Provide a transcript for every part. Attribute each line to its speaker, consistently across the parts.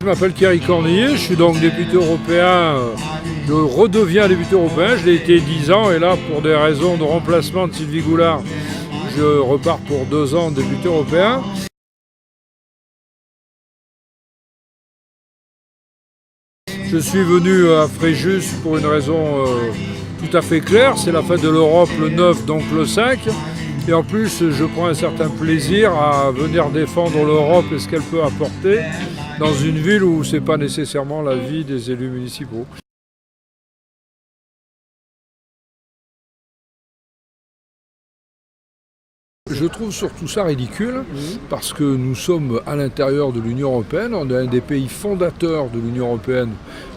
Speaker 1: Je m'appelle Thierry Cornillet, je suis donc député européen, je redeviens député européen, je l'ai été 10 ans et là pour des raisons de remplacement de Sylvie Goulard, je repars pour 2 ans député européen. Je suis venu à Fréjus pour une raison tout à fait claire, c'est la fête de l'Europe le 9, donc le 5. Et en plus, je prends un certain plaisir à venir défendre l'Europe et ce qu'elle peut apporter dans une ville où ce n'est pas nécessairement la vie des élus municipaux. Je trouve surtout ça ridicule parce que nous sommes à l'intérieur de l'Union européenne, on est un des pays fondateurs de l'Union européenne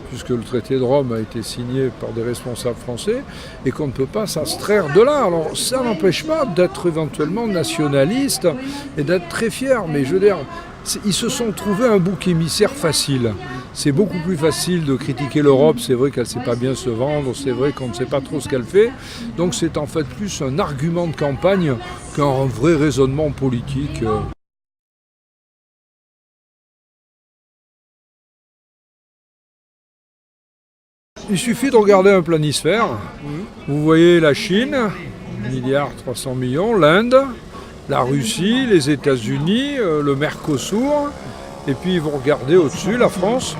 Speaker 1: puisque le traité de Rome a été signé par des responsables français et qu'on ne peut pas s'abstraire de là. Alors ça n'empêche pas d'être éventuellement nationaliste et d'être très fier, mais je veux dire, ils se sont trouvés un bouc émissaire facile. C'est beaucoup plus facile de critiquer l'Europe, c'est vrai qu'elle ne sait pas bien se vendre, c'est vrai qu'on ne sait pas trop ce qu'elle fait. Donc c'est en fait plus un argument de campagne qu'un vrai raisonnement politique. Il suffit de regarder un planisphère. Vous voyez la Chine, 1,3 milliard, l'Inde, la Russie, les États-Unis, le Mercosur, et puis vous regardez au-dessus la France,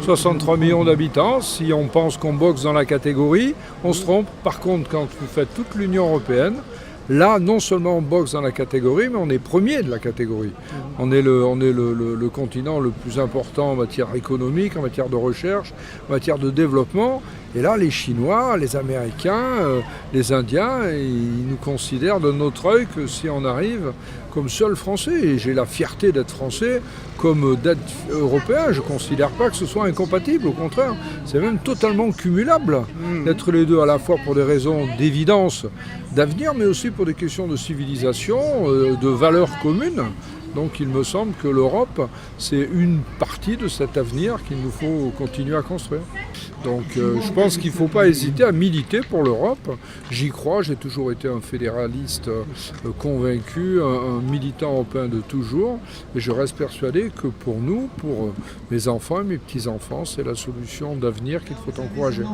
Speaker 1: 63 millions d'habitants. Si on pense qu'on boxe dans la catégorie, on se trompe. Par contre, quand vous faites toute l'Union européenne, là, non seulement on boxe dans la catégorie, mais on est premier de la catégorie. On est le continent le plus important en matière économique, en matière de recherche, en matière de développement. Et là, les Chinois, les Américains, les Indiens, ils nous considèrent de notre œil que si on arrive comme seul Français. Et j'ai la fierté d'être Français comme d'être Européen. Je ne considère pas que ce soit incompatible, au contraire. C'est même totalement cumulable d'être les deux, à la fois pour des raisons d'évidence, d'avenir, mais aussi pour des questions de civilisation, de valeurs communes. Donc il me semble que l'Europe, c'est une partie de cet avenir qu'il nous faut continuer à construire. Donc je pense qu'il ne faut pas hésiter à militer pour l'Europe. J'y crois, j'ai toujours été un fédéraliste convaincu, un militant européen de toujours. Et je reste persuadé que pour nous, pour mes enfants et mes petits-enfants, c'est la solution d'avenir qu'il faut encourager.